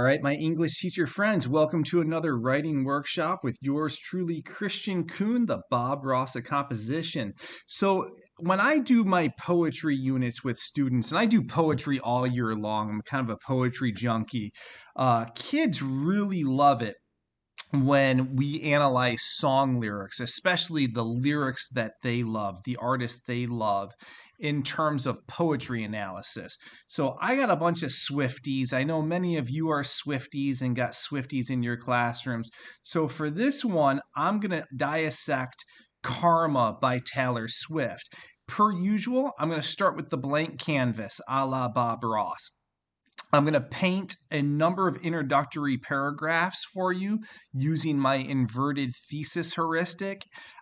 right, my English teacher friends, welcome to another writing workshop with yours truly, Christian Kuhn, the Bob Ross of composition. So when I do my poetry units with students, and I do poetry all year long, I'm kind of a poetry junkie, kids really love it when we analyze song lyrics, especially the lyrics that they love, the artists they love, in terms of poetry analysis. So I got a bunch of Swifties. I know many of you are Swifties and got Swifties in your classrooms. So for this one, I'm going to dissect Karma by Taylor Swift. Per usual, I'm going to start with the blank canvas, a la Bob Ross. I'm going to paint a number of introductory paragraphs for you using my inverted thesis heuristic.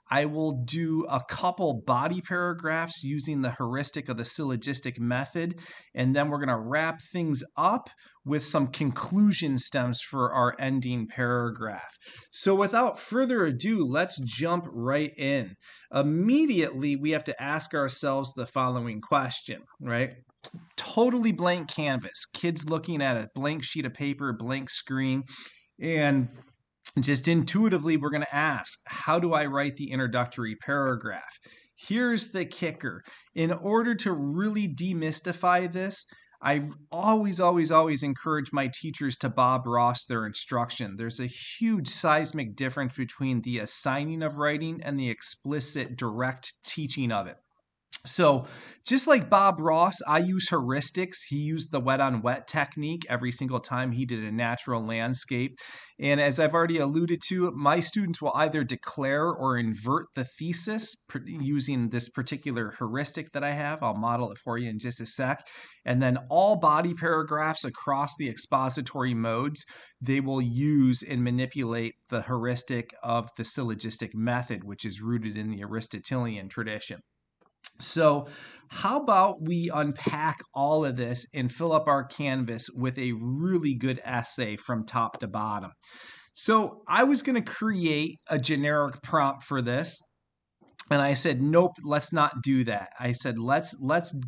I will do a couple body paragraphs using the heuristic of the syllogistic method, and then we're going to wrap things up with some conclusion stems for our ending paragraph. So without further ado, let's jump right in. Immediately, we have to ask ourselves the following question, right? Totally blank canvas, kids looking at a blank sheet of paper, blank screen, and just intuitively we're going to ask, how do I write the introductory paragraph? Here's the kicker. In order to really demystify this, I always encourage my teachers to Bob Ross their instruction. There's a huge seismic difference between the assigning of writing and the explicit direct teaching of it. So just like Bob Ross, I use heuristics. He used the wet on wet technique every single time he did a natural landscape. And as I've already alluded to, my students will either declare or invert the thesis using this particular heuristic that I have. I'll model it for you in just a sec. And then all body paragraphs across the expository modes, they will use and manipulate the heuristic of the syllogistic method, which is rooted in the Aristotelian tradition. So how about we unpack all of this and fill up our canvas with a really good essay from top to bottom. So I was going to create a generic prompt for this. And I said, nope, let's not do that. I said, let's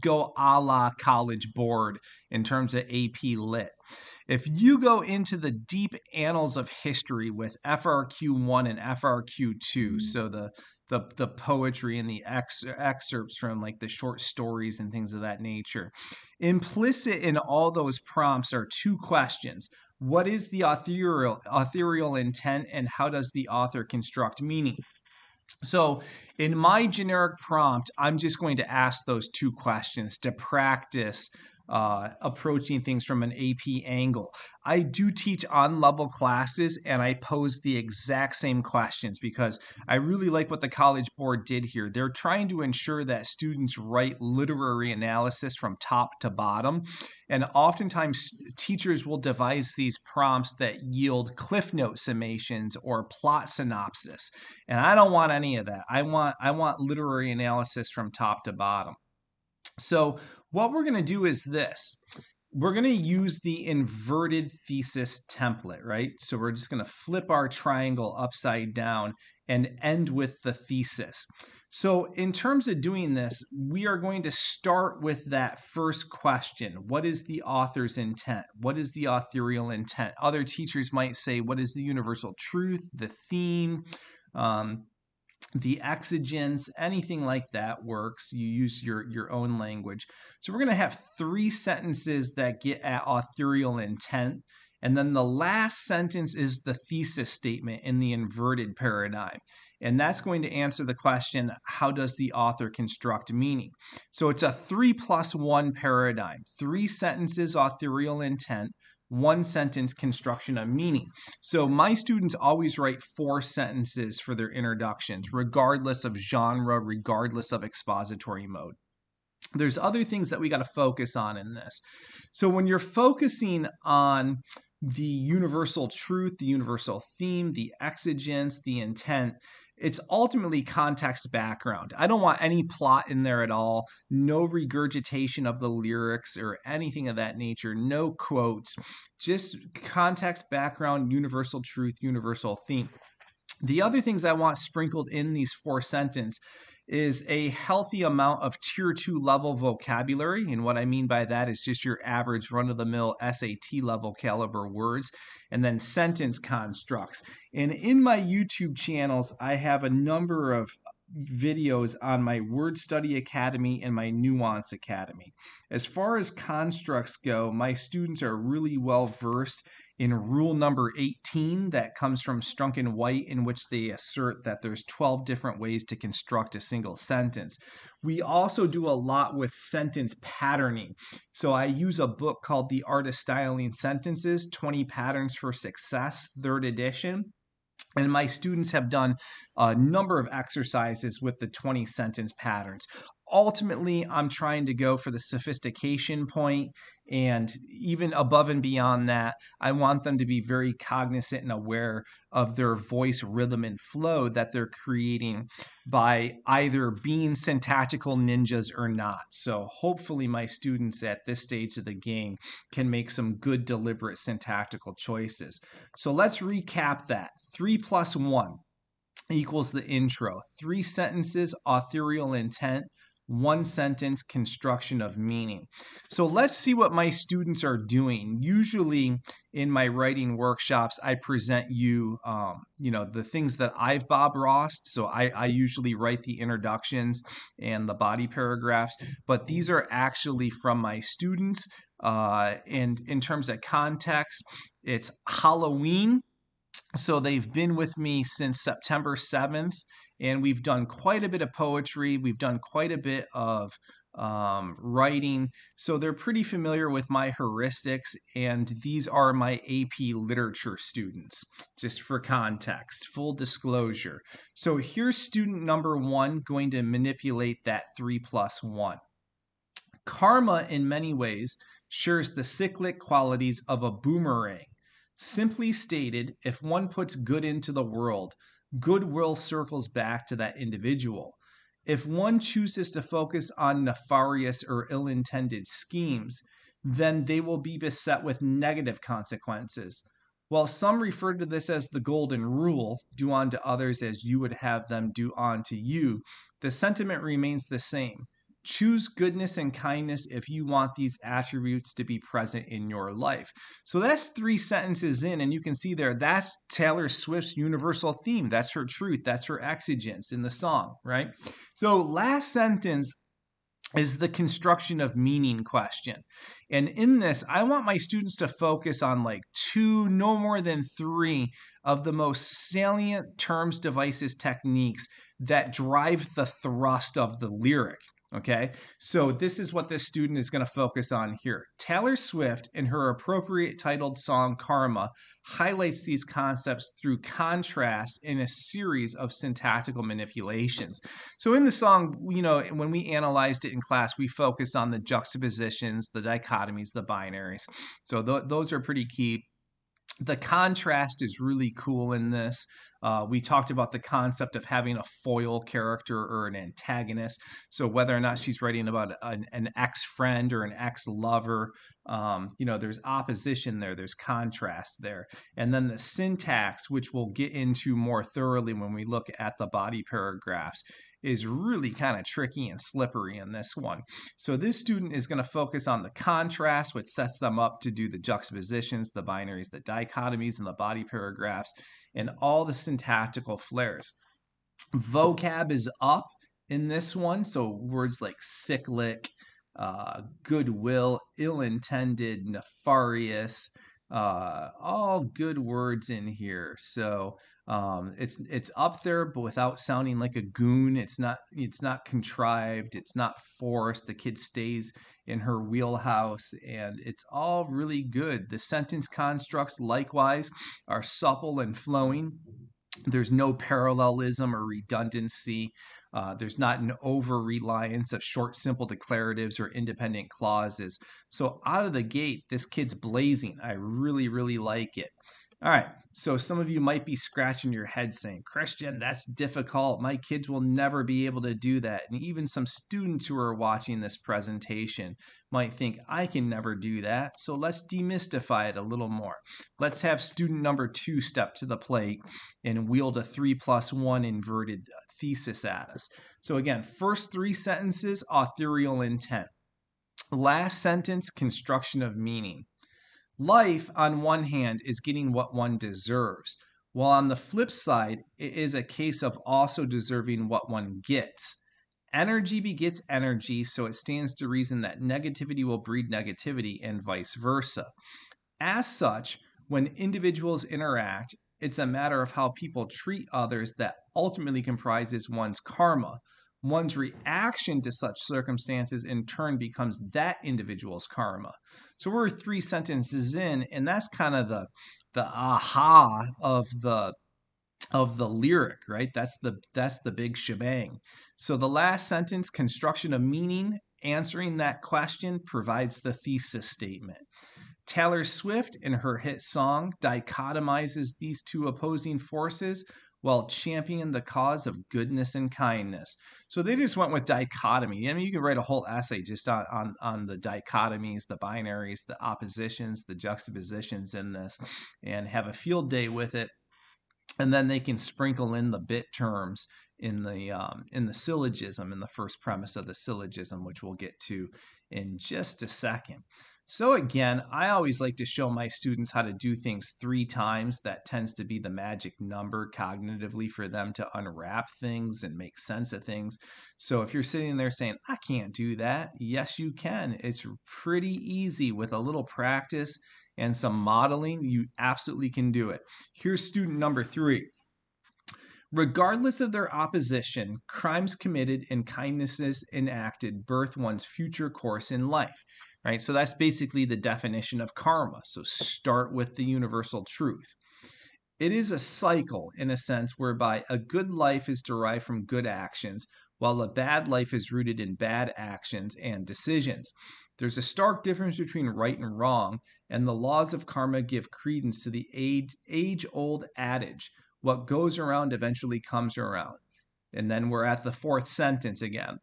go a la College Board in terms of AP Lit. If you go into the deep annals of history with FRQ1 and FRQ2, so the poetry and the excerpts from like the short stories and things of that nature, implicit in all those prompts are two questions. What is the authorial intent, and how does the author construct meaning? So in my generic prompt, I'm just going to ask those two questions to practice approaching things from an AP angle. I do teach on-level classes, and I pose the exact same questions because I really like what the College Board did here. They're trying to ensure that students write literary analysis from top to bottom, and oftentimes teachers will devise these prompts that yield cliff note summations or plot synopsis, and I don't want any of that. I want literary analysis from top to bottom. So what we're going to do is this. We're going to use the inverted thesis template, right? So we're just going to flip our triangle upside down and end with the thesis. So in terms of doing this, we are going to start with that first question. What is the author's intent? What is the authorial intent? Other teachers might say, what is the universal truth, the theme, the exigence, anything like that works. You use your own language. So we're going to have three sentences that get at authorial intent. And then the last sentence is the thesis statement in the inverted paradigm. And that's going to answer the question, how does the author construct meaning? So it's a 3+1 paradigm. 3 sentences, authorial intent. 1 sentence, construction of meaning. So my students always write 4 sentences for their introductions, regardless of genre, regardless of expository mode. There's other things that we got to focus on in this. So when you're focusing on the universal truth, the universal theme, the exigence, the intent, it's ultimately context background. I don't want any plot in there at all, no regurgitation of the lyrics or anything of that nature, no quotes, just context background, universal truth, universal theme. The other things I want sprinkled in these 4 sentences is a healthy amount of tier 2 level vocabulary. And what I mean by that is just your average run-of-the-mill SAT level caliber words, and then sentence constructs. And in my YouTube channels, I have a number of videos on my Word Study Academy and my Nuance Academy. As far as constructs go, my students are really well versed in rule number 18 that comes from Strunk and White, in which they assert that there's 12 different ways to construct a single sentence. We also do a lot with sentence patterning. So I use a book called The Art of Styling Sentences, 20 Patterns for Success, 3rd edition. And my students have done a number of exercises with the 20 sentence patterns. Ultimately, I'm trying to go for the sophistication point, and even above and beyond that, I want them to be very cognizant and aware of their voice rhythm and flow that they're creating by either being syntactical ninjas or not. So hopefully my students at this stage of the game can make some good deliberate syntactical choices. So let's recap that. 3 plus 1 equals the intro. 3 sentences, authorial intent. 1 sentence, construction of meaning. So let's see what my students are doing. Usually in my writing workshops, I present you, the things that I've Bob Rossed. So I usually write the introductions and the body paragraphs, but these are actually from my students. And in terms of context, it's Halloween. So they've been with me since September 7th, and we've done quite a bit of poetry. We've done quite a bit of writing. So they're pretty familiar with my heuristics, and these are my AP literature students, just for context, full disclosure. So here's student number 1 going to manipulate that 3 plus 1. Karma, in many ways, shares the cyclic qualities of a boomerang. Simply stated, if one puts good into the world, goodwill circles back to that individual. If one chooses to focus on nefarious or ill-intended schemes, then they will be beset with negative consequences. While some refer to this as the golden rule, do unto others as you would have them do unto you, the sentiment remains the same. Choose goodness and kindness if you want these attributes to be present in your life. So that's 3 sentences in, and you can see there, that's Taylor Swift's universal theme. That's her truth. That's her exigence in the song, right? So last sentence is the construction of meaning question. And in this, I want my students to focus on like 2, no more than 3 of the most salient terms, devices, techniques that drive the thrust of the lyric. Okay, so this is what this student is going to focus on here. Taylor Swift, in her appropriate titled song Karma, highlights these concepts through contrast in a series of syntactical manipulations. So in the song, when we analyzed it in class, we focused on the juxtapositions, the dichotomies, the binaries. So those are pretty key. The contrast is really cool in this. We talked about the concept of having a foil character or an antagonist. So whether or not she's writing about an ex-friend or an ex-lover, there's opposition there, there's contrast there. And then the syntax, which we'll get into more thoroughly when we look at the body paragraphs, is really kind of tricky and slippery in this one. So this student is going to focus on the contrast, which sets them up to do the juxtapositions, the binaries, the dichotomies, and the body paragraphs, and all the syntactical flares. Vocab is up in this one, so words like cyclic, goodwill, ill-intended, nefarious, all good words in here. So it's up there, but without sounding like a goon. It's not contrived. It's not forced. The kid stays in her wheelhouse, and it's all really good. The sentence constructs, likewise, are supple and flowing. There's no parallelism or redundancy. There's not an over-reliance of short, simple declaratives or independent clauses. So out of the gate, this kid's blazing. I really, really like it. All right, so some of you might be scratching your head saying, Christian, that's difficult. My kids will never be able to do that. And even some students who are watching this presentation might think, I can never do that. So let's demystify it a little more. Let's have student number 2 step to the plate and wield a 3 plus 1 inverted thesis at us. So again, first three sentences, authorial intent. Last sentence, construction of meaning. Life, on one hand, is getting what one deserves, while on the flip side, it is a case of also deserving what one gets. Energy begets energy, so it stands to reason that negativity will breed negativity and vice versa. As such, when individuals interact, it's a matter of how people treat others that ultimately comprises one's karma. One's reaction to such circumstances in turn becomes that individual's karma. So we're three sentences in, and that's kind of the aha of the lyric, right? That's the big shebang. So the last sentence, construction of meaning, answering that question, provides the thesis statement. Taylor Swift, in her hit song, dichotomizes these two opposing forces while championing the cause of goodness and kindness. So they just went with dichotomy. I mean, you could write a whole essay just on the dichotomies, the binaries, the oppositions, the juxtapositions in this, and have a field day with it. And then they can sprinkle in the bit terms in the syllogism, in the first premise of the syllogism, which we'll get to in just a second. So again, I always like to show my students how to do things 3 times. That tends to be the magic number cognitively for them to unwrap things and make sense of things. So if you're sitting there saying, I can't do that, yes, you can. It's pretty easy with a little practice and some modeling. You absolutely can do it. Here's student number 3. Regardless of their opposition, crimes committed and kindnesses enacted birth one's future course in life. Right? So that's basically the definition of karma. So start with the universal truth. It is a cycle, in a sense, whereby a good life is derived from good actions, while a bad life is rooted in bad actions and decisions. There's a stark difference between right and wrong, and the laws of karma give credence to the age-old adage, what goes around eventually comes around. And then we're at the 4th sentence again.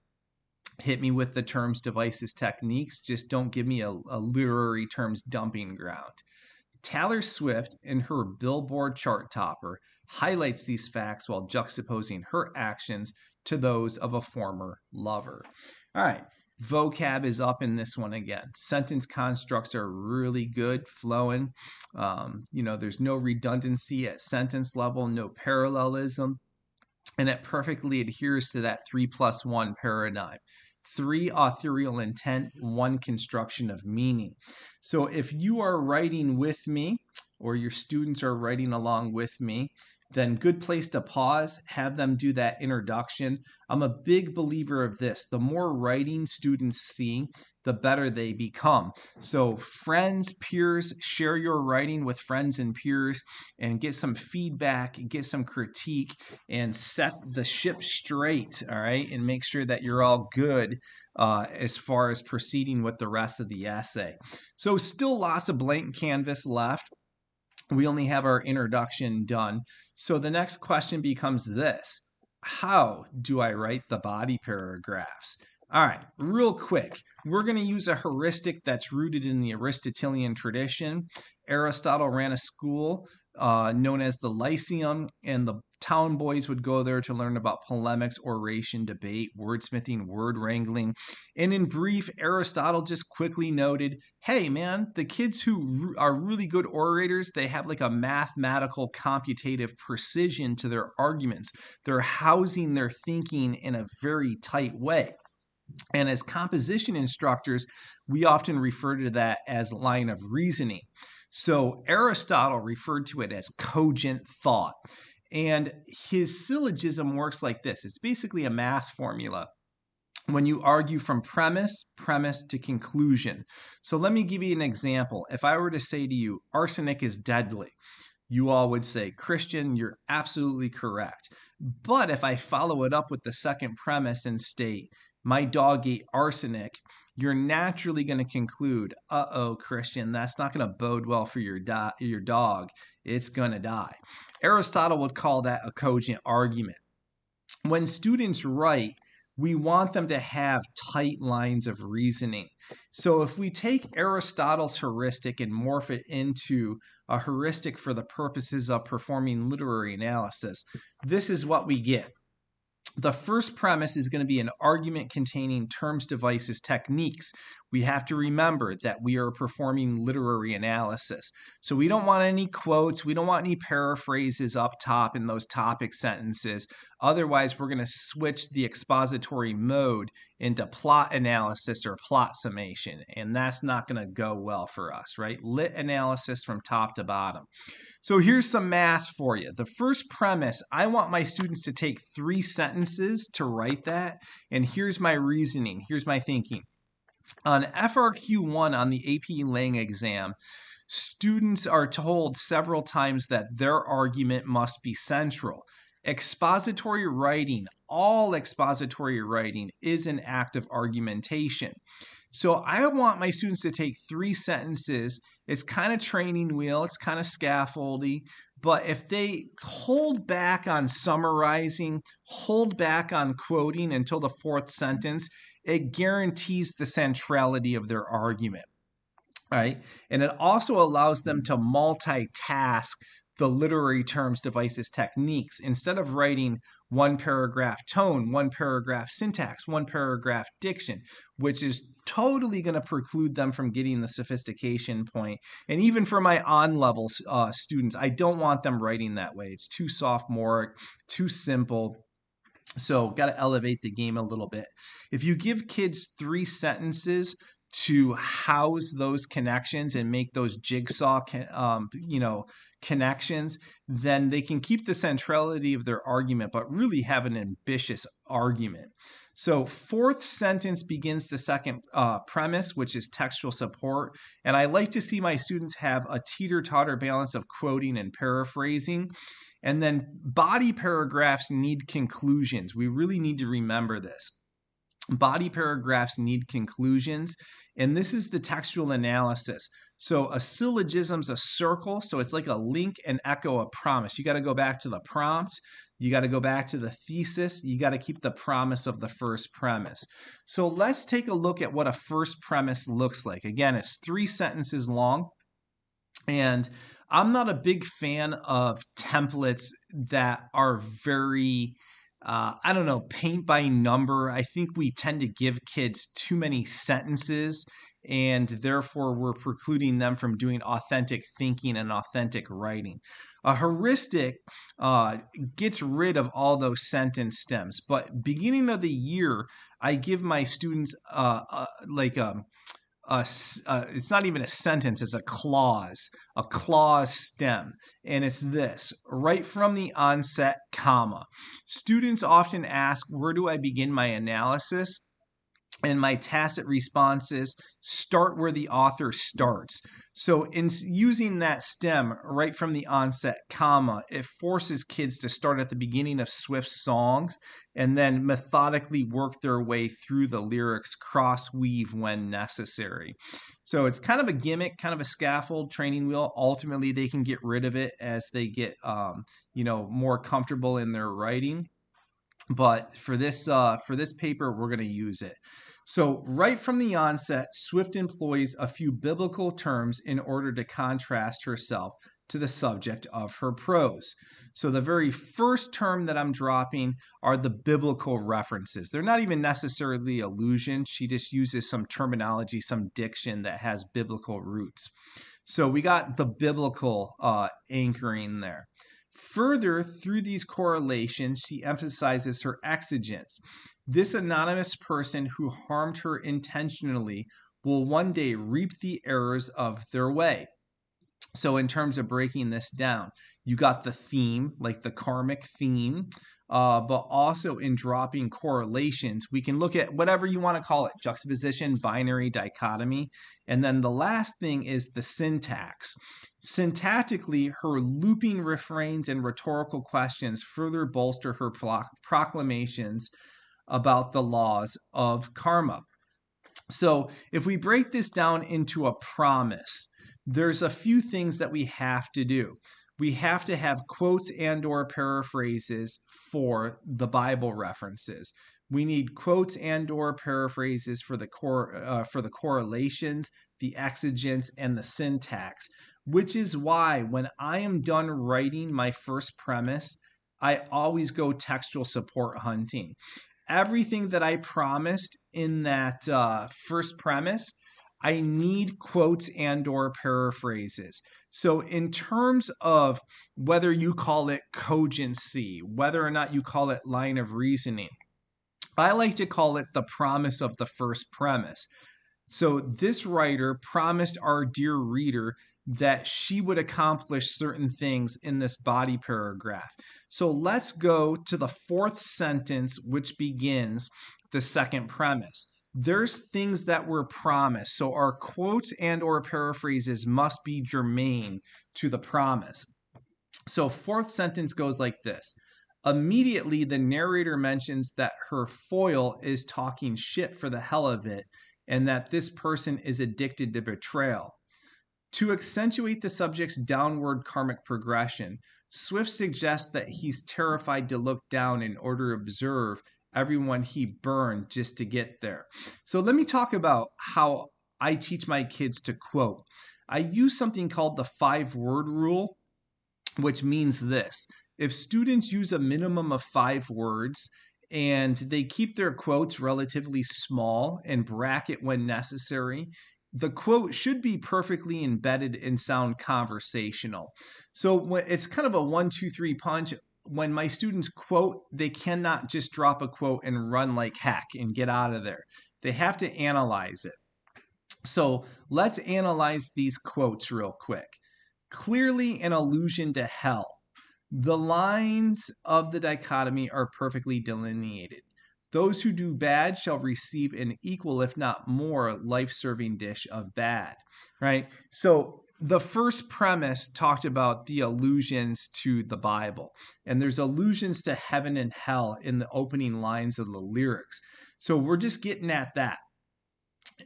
Hit me with the terms, devices, techniques. Just don't give me a literary terms dumping ground. Taylor Swift, in her Billboard chart topper, highlights these facts while juxtaposing her actions to those of a former lover. All right, vocab is up in this one again. Sentence constructs are really good, flowing. There's no redundancy at sentence level, no parallelism, and it perfectly adheres to that 3+1 paradigm. 3 authorial intent, 1 construction of meaning. So if you are writing with me, or your students are writing along with me, then good place to pause, have them do that introduction. I'm a big believer of this. The more writing students see, the better they become. So friends, peers, share your writing with friends and peers and get some feedback, get some critique, and set the ship straight, all right? And make sure that you're all good as far as proceeding with the rest of the essay. So still lots of blank canvas left. We only have our introduction done. So the next question becomes this: how do I write the body paragraphs? All right, real quick, we're going to use a heuristic that's rooted in the Aristotelian tradition. Aristotle ran a school known as the Lyceum, and the town boys would go there to learn about polemics, oration, debate, wordsmithing, word wrangling. And in brief, Aristotle just quickly noted, hey man, the kids who are really good orators, they have like a mathematical computative precision to their arguments. They're housing their thinking in a very tight way. And as composition instructors, we often refer to that as line of reasoning. So Aristotle referred to it as cogent thought. And his syllogism works like this. It's basically a math formula when you argue from premise to conclusion. So let me give you an example. If I were to say to you, arsenic is deadly, you all would say, Christian, you're absolutely correct. But if I follow it up with the second premise and state, my dog ate arsenic, you're naturally going to conclude, uh-oh, Christian, that's not going to bode well for your dog. It's going to die. Aristotle would call that a cogent argument. When students write, we want them to have tight lines of reasoning. So if we take Aristotle's heuristic and morph it into a heuristic for the purposes of performing literary analysis, this is what we get. The first premise is going to be an argument containing terms, devices, techniques. We have to remember that we are performing literary analysis. So we don't want any quotes. We don't want any paraphrases up top in those topic sentences. Otherwise, we're going to switch the expository mode into plot analysis or plot summation. And that's not going to go well for us, right? Lit analysis from top to bottom. So here's some math for you. The first premise, I want my students to take 3 sentences to write that. And here's my reasoning. Here's my thinking. On FRQ1 on the AP Lang exam, students are told several times that their argument must be central. Expository writing, all expository writing is an act of argumentation. So I want my students to take 3 sentences. It's kind of training wheel, it's kind of scaffolding, but if they hold back on summarizing, hold back on quoting until the 4th sentence, it guarantees the centrality of their argument, right? And it also allows them to multitask the literary terms, devices, techniques. Instead of writing 1 paragraph tone, 1 paragraph syntax, 1 paragraph diction, which is totally going to preclude them from getting the sophistication point. And even for my on-level students, I don't want them writing that way. It's too sophomoric, too simple. So got to elevate the game a little bit. If you give kids 3 sentences to house those connections and make those jigsaw, connections, then they can keep the centrality of their argument, but really have an ambitious argument. So 4th sentence begins the second premise, which is textual support. And I like to see my students have a teeter-totter balance of quoting and paraphrasing. And then body paragraphs need conclusions. We really need to remember this. Body paragraphs need conclusions, and this is the textual analysis. So a syllogism's a circle, so it's like a link, an echo, a promise. You got to go back to the prompt. You got to go back to the thesis. You got to keep the promise of the first premise. So let's take a look at what a first premise looks like. Again, it's 3 sentences long, and I'm not a big fan of templates that are very paint by number. I think we tend to give kids too many sentences, and therefore we're precluding them from doing authentic thinking and authentic writing. A heuristic gets rid of all those sentence stems, but beginning of the year, I give my students it's not even a sentence, it's a clause stem. And it's this: right from the onset, comma. Students often ask, where do I begin my analysis? And my tacit response is, start where the author starts. So in using that stem right from the onset, comma, it forces kids to start at the beginning of Swift's songs and then methodically work their way through the lyrics, cross-weave when necessary. So it's kind of a gimmick, kind of a scaffold, training wheel. Ultimately, they can get rid of it as they get more comfortable in their writing. But for this paper, we're going to use it. So right from the onset, Swift employs a few biblical terms in order to contrast herself to the subject of her prose. So the very first term that I'm dropping are the biblical references. They're not even necessarily allusions. She just uses some terminology, some diction that has biblical roots. So we got the biblical anchoring there. Further, through these correlations, she emphasizes her exigence. This anonymous person who harmed her intentionally will one day reap the errors of their way. So in terms of breaking this down, you got the theme, like the karmic theme, but also in dropping correlations, we can look at whatever you want to call it: juxtaposition, binary, dichotomy. And then the last thing is the syntax. Syntactically, her looping refrains and rhetorical questions further bolster her proclamations about the laws of karma. So if we break this down into a promise, there's a few things that we have to do. We have to have quotes and or paraphrases for the Bible references. We need quotes and or paraphrases for the correlations, the exigence, and the syntax, which is why when I am done writing my first premise, I always go textual support hunting. Everything that I promised in that first premise, I need quotes and or paraphrases. So in terms of whether you call it cogency, whether or not you call it line of reasoning, I like to call it the promise of the first premise. So this writer promised our dear reader that she would accomplish certain things in this body paragraph. So let's go to the fourth sentence, which begins the second premise. There's things that were promised. So our quotes and or paraphrases must be germane to the promise. So fourth sentence goes like this. Immediately, the narrator mentions that her foil is talking shit for the hell of it, and that this person is addicted to betrayal. To accentuate the subject's downward karmic progression, Swift suggests that he's terrified to look down in order to observe everyone he burned just to get there. So let me talk about how I teach my kids to quote. I use something called the 5-word rule, which means this. If students use a minimum of 5 words and they keep their quotes relatively small and bracket when necessary, the quote should be perfectly embedded and sound conversational. So when it's kind of a 1-2-3 punch. When my students quote, they cannot just drop a quote and run like heck and get out of there. They have to analyze it. So let's analyze these quotes real quick. Clearly an allusion to hell. The lines of the dichotomy are perfectly delineated. Those who do bad shall receive an equal, if not more, life-serving dish of bad, right? So the first premise talked about the allusions to the Bible, and there's allusions to heaven and hell in the opening lines of the lyrics. So we're just getting at that.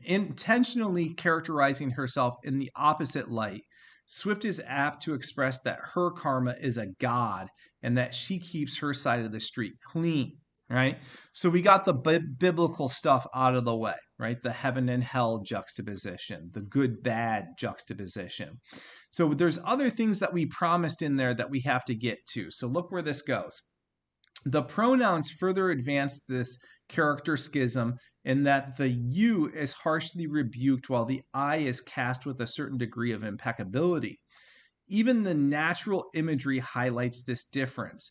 Intentionally characterizing herself in the opposite light, Swift is apt to express that her karma is a god and that she keeps her side of the street clean, right? So we got the biblical stuff out of the way, right? The heaven and hell juxtaposition, the good bad juxtaposition. So there's other things that we promised in there that we have to get to. So look where this goes. The pronouns further advance this character schism in that the you is harshly rebuked while the I is cast with a certain degree of impeccability. Even the natural imagery highlights this difference.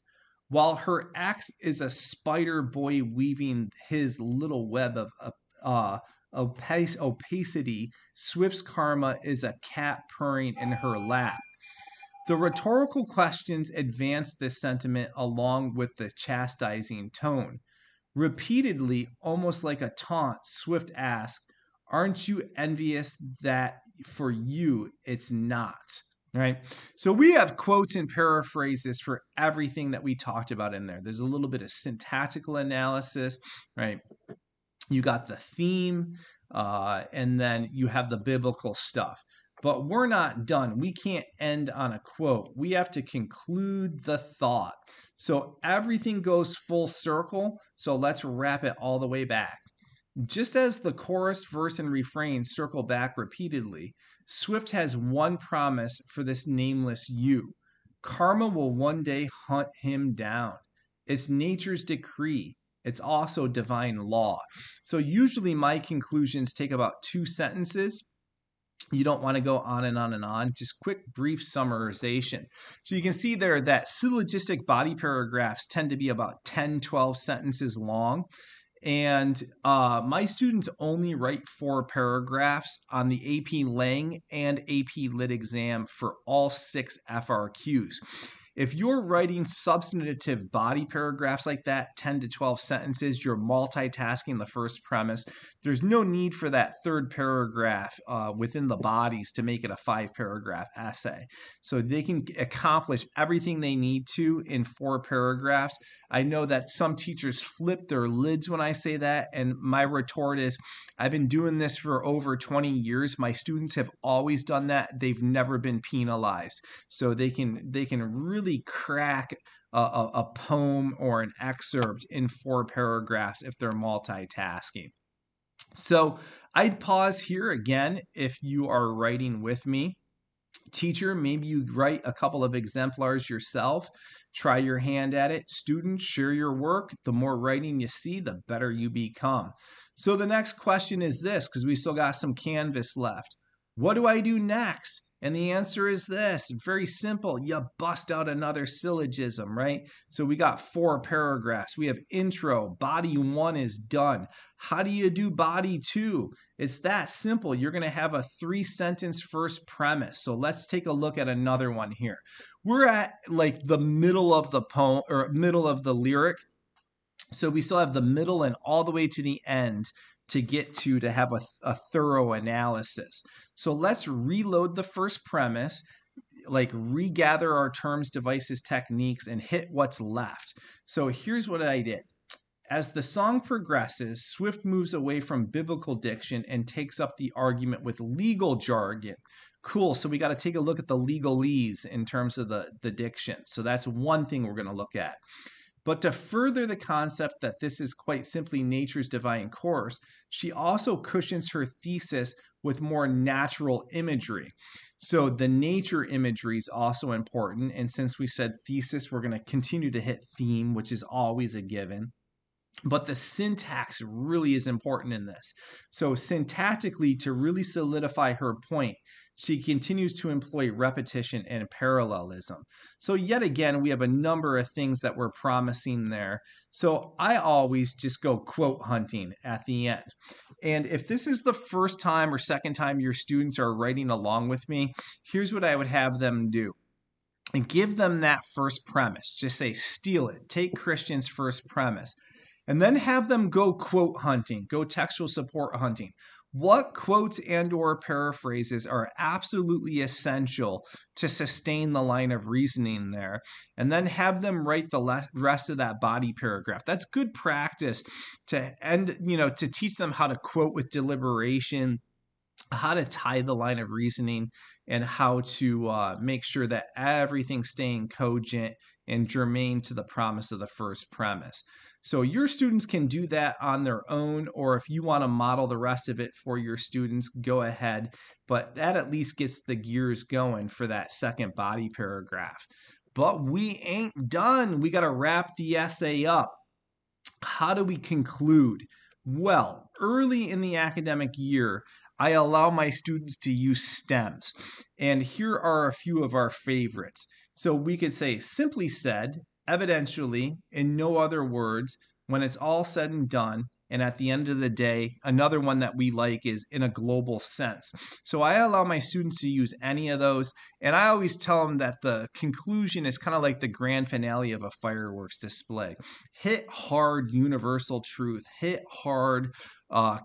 While her axe is a spider boy weaving his little web of opacity, Swift's karma is a cat purring in her lap. The rhetorical questions advance this sentiment along with the chastising tone. Repeatedly, almost like a taunt, Swift asks, "Aren't you envious that for you it's not?" Right? So we have quotes and paraphrases for everything that we talked about in there. There's a little bit of syntactical analysis, right? You got the theme, and then you have the biblical stuff. But we're not done. We can't end on a quote. We have to conclude the thought. So everything goes full circle. So let's wrap it all the way back. Just as the chorus, verse, and refrain circle back repeatedly, Swift has one promise for this nameless you. Karma will one day hunt him down. It's nature's decree. It's also divine law. So usually my conclusions take about 2 sentences. You don't want to go on and on and on. Just quick, brief summarization. So you can see there that syllogistic body paragraphs tend to be about 10, 12 sentences long. And my students only write 4 paragraphs on the AP Lang and AP Lit exam for all 6 FRQs. If you're writing substantive body paragraphs like that, 10 to 12 sentences, you're multitasking the first premise. There's no need for that third paragraph within the bodies to make it a 5-paragraph essay. So they can accomplish everything they need to in 4 paragraphs. I know that some teachers flip their lids when I say that, and my retort is, I've been doing this for over 20 years. My students have always done that. They've never been penalized. So they can really crack a poem or an excerpt in 4 paragraphs if they're multitasking. So I'd pause here again if you are writing with me. Teacher, maybe you write a couple of exemplars yourself. Try your hand at it. Students, share your work. The more writing you see, the better you become. So the next question is this, because we still got some canvas left. What do I do next? And the answer is this, very simple. You bust out another syllogism, right? So we got 4 paragraphs. We have intro, body 1 is done. How do you do body 2? It's that simple. You're going to have a 3-sentence first premise. So let's take a look at another one here. We're at like the middle of the poem or middle of the lyric. So we still have the middle and all the way to the end to get to have a thorough analysis. So let's reload the first premise, like regather our terms, devices, techniques, and hit what's left. So here's what I did. As the song progresses, Swift moves away from biblical diction and takes up the argument with legal jargon. Cool, so we got to take a look at the legalese in terms of the diction. So that's one thing we're going to look at. But to further the concept that this is quite simply nature's divine course, she also cushions her thesis with more natural imagery. So the nature imagery is also important. And since we said thesis, we're going to continue to hit theme, which is always a given. But the syntax really is important in this. So syntactically, to really solidify her point, she continues to employ repetition and parallelism. So yet again, we have a number of things that we're promising there. So I always just go quote hunting at the end. And if this is the first time or second time your students are writing along with me, here's what I would have them do. And give them that first premise. Just say, steal it. Take Christian's first premise. And then have them go quote hunting, go textual support hunting. What quotes and or paraphrases are absolutely essential to sustain the line of reasoning there? And then have them write the rest of that body paragraph. That's good practice to to teach them how to quote with deliberation, how to tie the line of reasoning, and how to make sure that everything's staying cogent and germane to the promise of the first premise. So your students can do that on their own, or if you want to model the rest of it for your students, go ahead. But that at least gets the gears going for that second body paragraph. But we ain't done. We got to wrap the essay up. How do we conclude? Well, early in the academic year, I allow my students to use stems. And here are a few of our favorites. So we could say, simply said, evidentially, in no other words, when it's all said and done, and at the end of the day, another one that we like is in a global sense. So I allow my students to use any of those. And I always tell them that the conclusion is kind of like the grand finale of a fireworks display. Hit hard universal truth, hit hard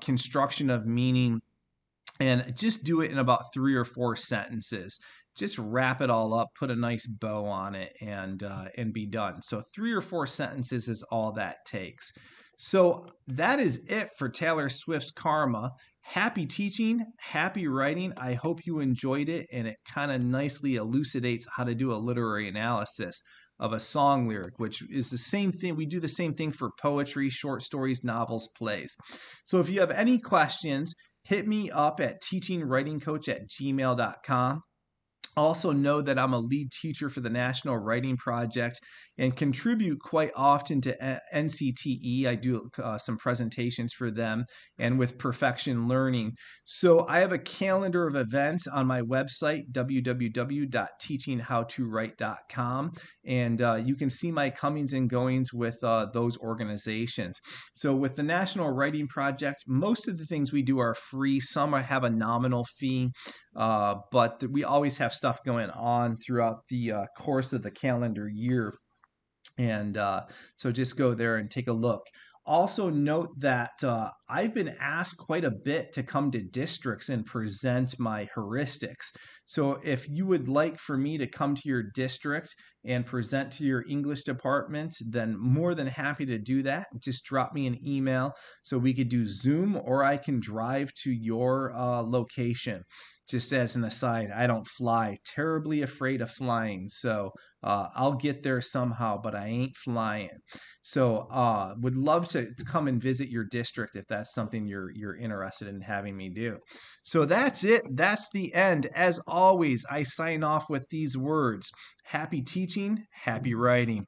construction of meaning, and just do it in about 3 or 4 sentences. Just wrap it all up, put a nice bow on it, and be done. So 3 or 4 sentences is all that takes. So that is it for Taylor Swift's Karma. Happy teaching, happy writing. I hope you enjoyed it, and it kind of nicely elucidates how to do a literary analysis of a song lyric, which is the same thing. We do the same thing for poetry, short stories, novels, plays. So if you have any questions, hit me up at teachingwritingcoach@gmail.com. Also know that I'm a lead teacher for the National Writing Project and contribute quite often to NCTE. I do some presentations for them and with Perfection Learning. So I have a calendar of events on my website, www.teachinghowtowrite.com, and you can see my comings and goings with those organizations. So with the National Writing Project, most of the things we do are free. Some have a nominal fee. But we always have stuff going on throughout the course of the calendar year. And so just go there and take a look. Also note that I've been asked quite a bit to come to districts and present my heuristics. So if you would like for me to come to your district and present to your English department, then more than happy to do that. Just drop me an email so we could do Zoom, or I can drive to your location. Just as an aside, I don't fly. Terribly afraid of flying. So I'll get there somehow, but I ain't flying. So would love to come and visit your district if that's that's something you're interested in having me do. So that's it. That's the end. As always, I sign off with these words: happy teaching, happy writing.